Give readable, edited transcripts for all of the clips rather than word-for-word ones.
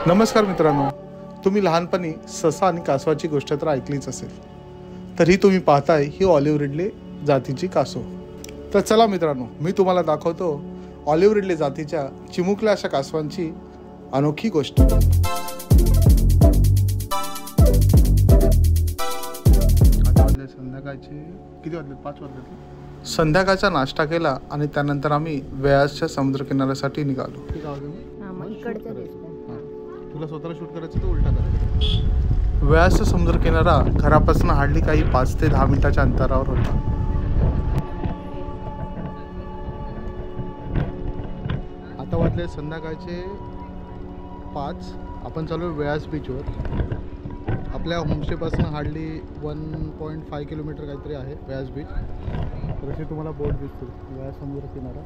नमस्कार मित्रांनो, तुम्ही लहानपणी ससा आणि कासवाची गोष्ट तर ऐकलीच असेल. तरी तुम्ही पाहताय ही ऑलिव्ह रिडले जातीची कासव. तर चला मित्रांनो, मी तुम्हाला दाखवतो ऑलिव्ह रिडले जातीच्या चिमुकल्या अशा कासवांची अनोखी गोष्ट. आता वाजले संध्याकाळचे किती वाजले? 5 वाजले. संध्याकाळचा नाश्ता केला आणि त्यानंतर आम्ही व्यासच्या समुद्रकिनाऱ्यासाठी निघालो. तुला स्वतःला शूट करायचं तर उलटा करायचं. व्यासचा समुद्रकिनारा घरापासून हार्डली काही 5 ते 10 मिनिटाच्या अंतरावर होता. आता वाजले संध्याकाळचे 5. आपण चालू व्यास बीचवर. आपल्या होमस्टेपासून हार्डली 1.5 किलोमीटर काहीतरी आहे व्यास बीच. तर असे तुम्हाला बोट दिसतील. व्यास समुद्रकिनारा.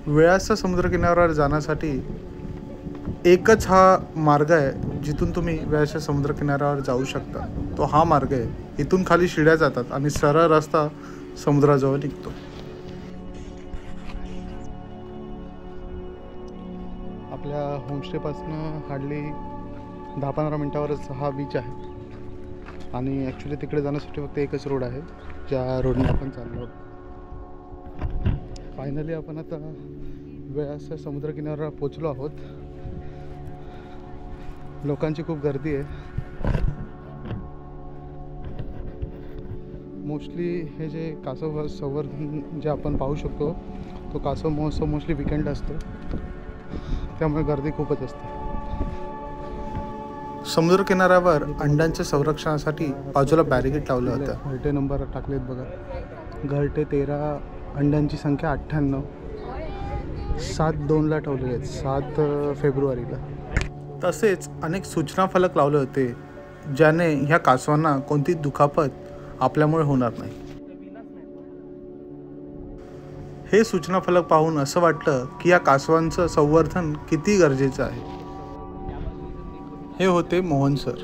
व्यासच्या समुद्रकिनाऱ्यावर जाण्यासाठी एकच हा मार्ग आहे जिथून तुम्ही व्यासच्या समुद्रकिनाऱ्यावर जाऊ शकता. तो हा मार्ग आहे. इथून खाली शिड्या जातात आणि सरळ रस्ता समुद्राजवळ निघतो. आपल्या होमस्टेपासून हार्डली 10-15 मिनटावरच हा बीच आहे. आणि ॲक्च्युली तिकडे जाण्यासाठी फक्त एकच रोड आहे, ज्या रोडने आपण चाललो. फायनली आपण आता व्यासच्या समुद्रकिनाऱ्यावर पोचलो आहोत. लोकांची खूप गर्दी आहे. मोस्टली हे जे कासव संवर्धन जे आपण पाहू शकतो, तो कासव महोत्सव मोस्टली विकेंड असतो, त्यामुळे गर्दी खूपच असते. समुद्रकिनाऱ्यावर अंड्यांच्या संरक्षणासाठी बाजूला बॅरिकेड लावलं होतं. घरटे नंबर टाकलेत बघा. घरटे 13, अंड्यांची संख्या 98. 7/2ला ठेवलेले आहेत, 7 फेब्रुवारीला. तसेच अनेक सूचना फलक लावले होते, ज्याने ह्या कासवांना कोणती दुखापत आपल्यामुळे होणार नाही. हे सूचना फलक पाहून असं वाटलं की या कासवांचं संवर्धन किती गरजेचं आहे. हे होते मोहन सर,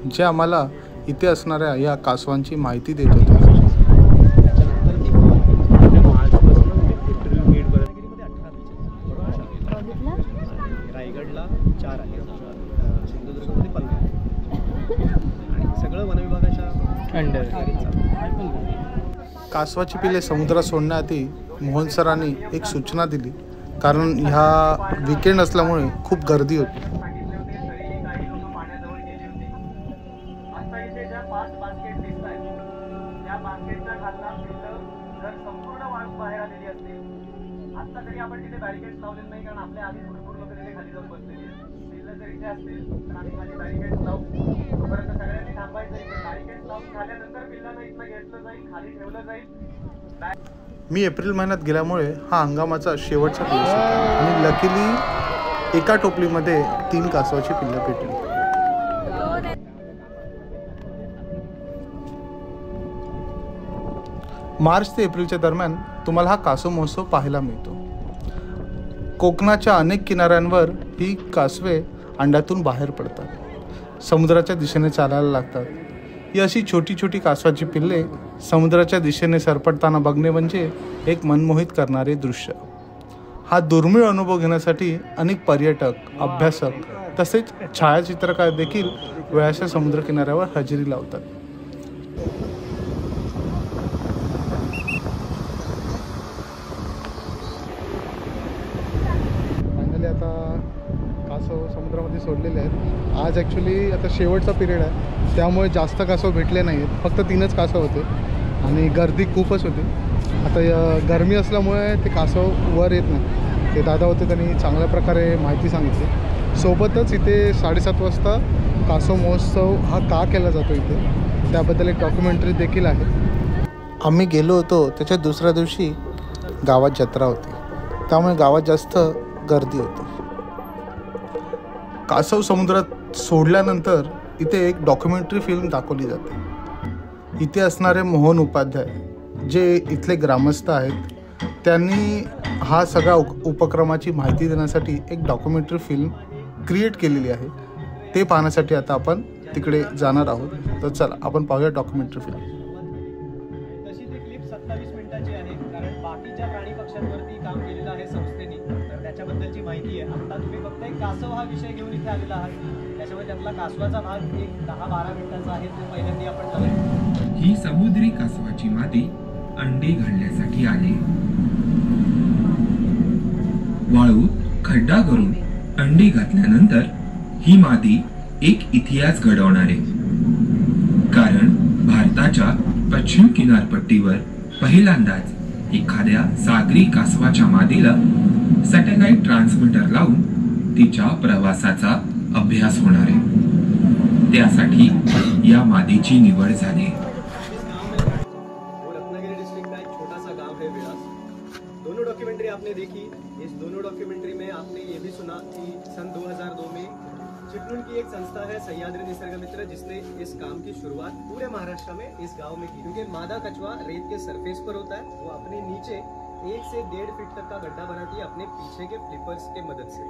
जे आम्हाला इथे असणाऱ्या या कासवांची माहिती देत होते. रायगडला 4 आहे, सिंधुदुर्गमध्ये 15 आणि सगळं वनविभागाच्या अंडर. कासवाची पिले समुद्रात सोडण्याआधी मोहन सरांनी एक सूचना दिली, कारण ह्या विकेंड असल्यामुळे खूप गर्दी होती. आता तरी आपण तिथे बॅरिकेड्स लावलेले नाही, कारण आपल्या आधी भरपूर लोक तिथे खाली जाऊन बसलेली आहेत. पिल्लं जर इथे असतील तर आम्ही खाली बॅरिकेड्स लावू. तोपर्यंत सगळ्यांनी थांबायचं. इथे बॅरिकेड्स लावून झाल्यानंतर पिल्लांना इथनं घेतलं जाईल, खाली ठेवलं जाईल. मी एप्रिल महिन्यात गेल्यामुळे हा हंगामाचा शेवटचा दिवस होता आणि लकीली एका टोपलीमध्ये 3 कासवाची पिल्लं भेटली. मार्च ते एप्रिलच्या दरम्यान तुम्हाला हा कासव महोत्सव पाहायला मिळतो. कोकणाच्या अनेक किनाऱ्यांवर ही कासवे अंड्यातून बाहेर पडतात, समुद्राच्या दिशेने चालायला लागतात. ही अशी छोटी छोटी कासवाची पिल्ले समुद्राच्या दिशेने सरपटताना बघणे म्हणजे एक मनमोहित करणारे दृश्य. हा दुर्मिळ अनुभव घेण्यासाठी अनेक पर्यटक, अभ्यासक तसेच छायाचित्रकार देखील व्यासच्या समुद्रकिनाऱ्यावर हजेरी लावतात. आता कासव समुद्रामध्ये सोडलेले आहेत. आज ॲक्च्युली आता शेवटचा पिरियड आहे, त्यामुळे जास्त कासव भेटले नाही आहेत. फक्त 3च कासव होते आणि गर्दी खूपच होती. आता गरमी असल्यामुळे ते कासव वर येत नाही. ते दादा होते, त्यांनी चांगल्या प्रकारे माहिती सांगितली. सोबतच इथे 7:30 वाजता कासव महोत्सव हा का केला जातो इथे, त्याबद्दल एक डॉक्युमेंटरी देखील आहे. आम्ही गेलो होतो त्याच्या दुसऱ्या दिवशी गावात जत्रा होती, त्यामुळे गावात जास्त गर्दी होती. कासव समुद्रात सोडल्यानंतर इथे एक डॉक्युमेंटरी फिल्म दाखवली जाते. इथे असणारे मोहन उपाध्याय, जे इथले ग्रामस्थ आहेत, त्यांनी हा सगळ्या उपक्रमाची माहिती देण्यासाठी एक डॉक्युमेंटरी फिल्म क्रिएट केलेली आहे. ते पाहण्यासाठी आता आपण तिकडे जाणार आहोत. तर चला आपण पाहूया डॉक्युमेंटरी फिल्म. तशी ती क्लिप 27 मिनिटाची आहे, कारण बाकीच्या प्राणी पक्ष्यांवरती काम केलेलं आहे संस्थेने, तर त्याच्याबद्दलची माहिती आहे. आता तुम्ही फक्त एक कासव हा विषय घेऊन इथे आलेला आहात. त्याच्यामध्ये आपला कासवाचा भाग एक 10-12 मिनिटाचा आहे, तो पहिल्यांदा आपण जाऊया. ही समुद्री कासवाची मादी अंडी घालण्यासाठी आली. वाळूत खड्डा करून अंडी घातल्यानंतर ही मादी एक इतिहास घडवणार आहे. कारण भारताच्या पश्चिम किनारपट्टीवर पहिल्यांदाच एखाद्या सागरी कासवाच्या मादीला सॅटेलाइट ट्रान्समीटर लावून तिच्या प्रवासाचा अभ्यास होणार आहे. त्यासाठी या मादीची निवड झाली. वो रत्नागिरी डिस्ट्रिक्ट का एक छोटा सा गांव है विलास. दोनों डॉक्यूमेंट्री आपने देखी. इस दोनों डॉक्यूमेंट्री में आपने ये भी सुना कि सन 2002 में चिपळूण की एक संस्था है सह्याद्री निसर्ग मित्र, जिसने इस काम की शुरुआत पूरे महाराष्ट्र में इस गांव में की. क्योंकि मादा कछुआ रेत के सरफेस पर होता है, वो अपने नीचे 1 से 1.5 फीट तक का गड्ढा बनाती है अपने पीछे के फ्लिपर्स के मदद से,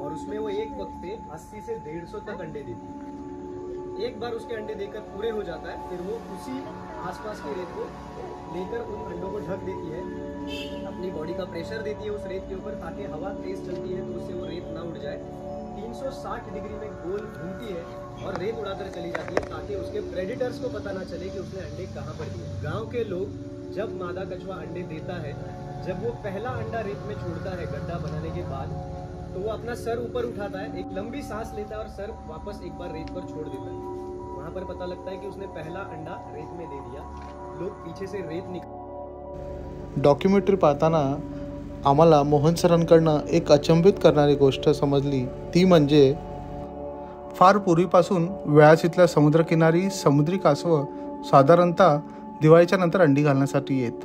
और उसमें वो एक वक्त पे 80 से 150 तक अंडे देती है. एक बार उसके अंडे देकर पूरे हो जाता है, फिर वो उसी आसपास की रेत को लेकर उन अंडों को ढक देती है. अपनी बॉडी का प्रेशर देती है उस रेत के ऊपर, ताकि हवा तेज चलती है तो उससे वो रेत ना उड़ जाए. 360 डिग्री में गोल घूमती है और रेत उड़ाकर चली जाती है, ताकि उसके प्रेडिटर्स को पता ना चले कि उसने अंडे कहाँ पर दिए. गांव के लोग जब मादा कछुआ अंडे देता है, जब वो पहला अंडा रेत में छोड़ता है गड्ढा बनाने के बाद, तो वो अपना सर ऊपर उठाता है, एक लंबी सांस लेता है और सर वापस एक बार रेत पर छोड़ देता है. वहां पर पता लगता है कि उसने पहला अंडा रेत में दे दिया. लोग पीछे से रेत निकाल. डॉक्युमेंटरी पाहताना आम्हाला मोहन सरांकडनं एक अचंबित करणारी गोष्ट समजली. ती म्हणजे फार पूर्वीपासून वेळास इथल्या समुद्रकिनारी समुद्री कासवं साधारणतः दिवाळीच्या नंतर अंडी घालण्यासाठी येत.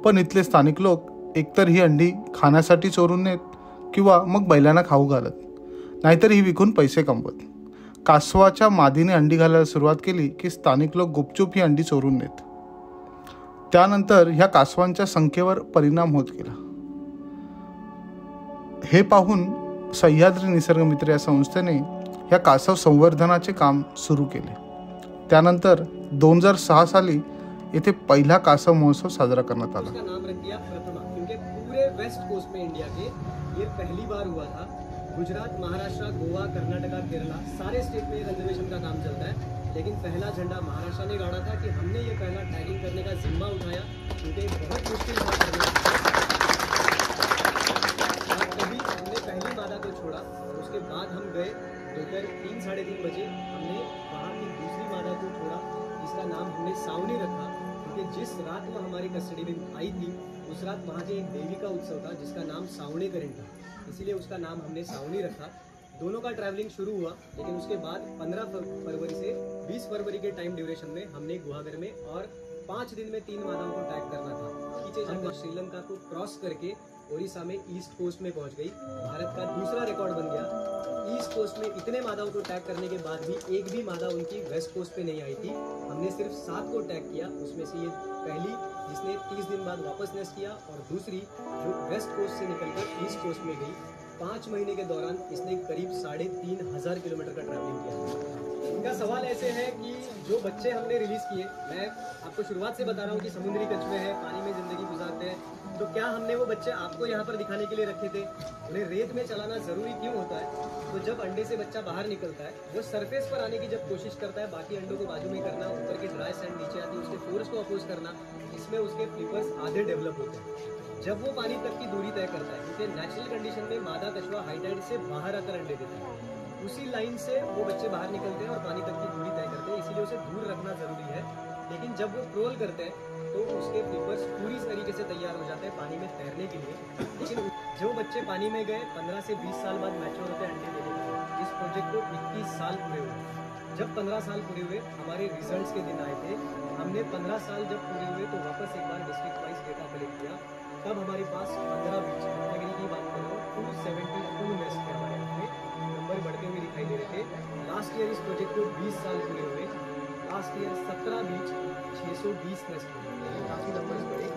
पण इथले स्थानिक लोक एकतर ही अंडी खाण्यासाठी चोरून नेत किंवा मग बैलांना खाऊ घालत, नाहीतर ही विकून पैसे कमवत. कासवाच्या मादीने अंडी घालायला सुरुवात केली की स्थानिक लोक गुपचूप ही अंडी चोरून नेत. त्यानंतर ह्या कासवांच्या संख्येवर परिणाम होत गेला. हे पाहून सह्याद्री निसर्ग मित्र या संस्थेने ह्या कासव संवर्धनाचे काम सुरू केले. त्यानंतर 2006 साली येथे पहिला कासव महोत्सव साजरा करण्यात आला. उसका नाम रख दिया प्रथमा, क्योंकि पूरे वेस्ट कोस्ट में इंडिया के ये पहली बार हुआ था. गुजरात, महाराष्ट्र, गोवा, कर्नाटका, केरला सारे स्टेट में रिजर्वेशन का काम चलता है, लेकिन पहला झंडा महाराष्ट्र ने गाड़ा था कि हमने ये पहला टैगिंग करने का जिम्मा उठाया, क्योंकि बहुत मुश्किल था करना. तभी हमने पहली मादा को छोड़ा और उसके बाद हम गए दोपहर 3-3:30 बजे हमने वहाँ की दूसरी मादा को छोड़ा, जिसका नाम हमने सावनी रखा, क्योंकि जिस रात वो हमारी कस्टडी में आई थी उस रात वहाँ के एक देवी का उत्सव था जिसका नाम सावनी करें था, इसीलिए उसका नाम हमने सावनी रखा. दोनों का ट्रैवलिंग शुरू हुआ, लेकिन उसके बाद 15 फरवरी से 20 फरवरी के टाइम ड्यूरेशन में हमने गुहागर में और 5 दिन में 3 मादाओं को टैग करना था. पीछे जब श्रीलंका को क्रॉस करके ओडिशा में ईस्ट कोस्ट में पहुंच गई, भारत का दूसरा रिकॉर्ड बन गया. ईस्ट कोस्ट में इतने मादाओं को टैग करने के बाद भी एक भी मादा उनकी वेस्ट कोस्ट पे नहीं आई थी. हमने सिर्फ 7 को टैग किया, उसमें से ये पहली जिसने 30 दिन बाद वापस नेस्ट किया, और दूसरी जो वेस्ट कोस्ट से निकलकर ईस्ट कोस्ट में गई. 5 महीने के दौरान इसने करीब 3,500 किलोमीटर का ट्रैवलिंग किया. इनका सवाल ऐसे है कि जो बच्चे हमने रिलीज किए, मैं आपको शुरुआत से बता रहा हूँ कि समुद्री कछुए हैं, पानी में जिंदगी गुजारते हैं, तो क्या हमने वो बच्चे आपको यहाँ पर दिखाने के लिए रखे थे? उन्हें रेत में चलाना जरूरी क्यों होता है? तो जब अंडे से बच्चा बाहर निकलता है, वो सरफेस पर आने की जब कोशिश करता है, बाकी अंडों को बाजू में करना, ऊपर की ड्राई सैंड नीचे आती है, उसके फोर्स को अपोज करना, इसमें उसके फ्लिपर्स आधे डेवलप होते हैं. जब वो पानी तक की दूरी तय करता है, क्योंकि नेचुरल कंडीशन में मादा कछुआ हाई टाइड से बाहर आकर अंडे देता है, उसी लाइन से वो बच्चे बाहर निकलते हैं और पानी तक की दूरी तय करते हैं, इसीलिए उसे दूर रखना जरूरी है. लेकिन जब वो क्रोल करते हैं तो उसके फ्लिपर्स पूरी तरीके से तैयार हो जाते हैं पानी में तैरने के लिए. लेकिन जो बच्चे पानी में गए 15 से 20 साल बाद मैच्योर होते अंडे देने के. इस प्रोजेक्ट को 21 साल पूरे हुए. जब 15 साल पूरे हुए, हमारे रिजल्ट्स के दिन आए थे. हमने 15 साल जब पूरे हुए तो वापस एक बार डिस्ट्रिक्ट वाइज डेटा कलेक्ट किया. तब हमारे पास 15 बीच रत्नागिरी की बात कर रहा हूँ 272 नेस्ट थे हमारे यहाँ पे. नंबर बढ़ते हुए दिखाई दे रहे थे. लास्ट ईयर इस प्रोजेक्ट को 20 साल पूरे हुए. लास्ट ईयर 17 बीच 620 नेस्ट हुए, काफ़ी नंबर्स बढ़े.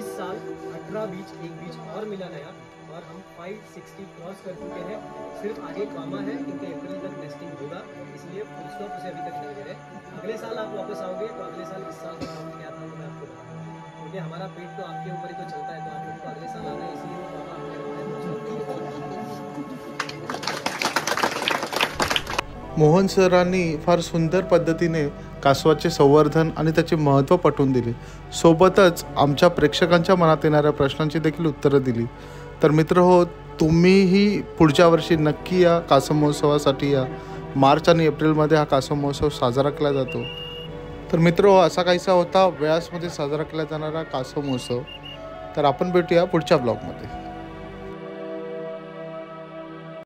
इस साल 18 बीच, एक बीच और मिला नया, और हम 560 क्रॉस कर चुके हैं. सिर्फ आगे कामा है, क्योंकि अप्रैल तक नेस्टिंग होगा, इसलिए फुल स्टॉप उसे अभी तक नहीं दे रहे. अगले साल आप वापस आओगे तो अगले साल इस साल क्या था वो मैं आपको बताऊंगा, क्योंकि हमारा पेट तो आपके ऊपर ही तो चलता है, तो आप तो अगले साल आना है, इसलिए बाबा मोहन सरांनी फार सुंदर पद्धतीने कासवाचे संवर्धन आणि त्याचे महत्त्व पटवून दिले. सोबतच आमच्या प्रेक्षकांच्या मनात येणाऱ्या प्रश्नांची देखील उत्तरं दिली. तर मित्र हो, तुम्हीही पुढच्या वर्षी नक्की या कासव महोत्सवासाठी या. मार्च आणि एप्रिलमध्ये हा कासव महोत्सव साजरा केला जातो. तर मित्र हो, असा काहीसा होता व्यासमध्ये साजरा केला जाणारा कासव महोत्सव. तर आपण भेटूया पुढच्या ब्लॉगमध्ये.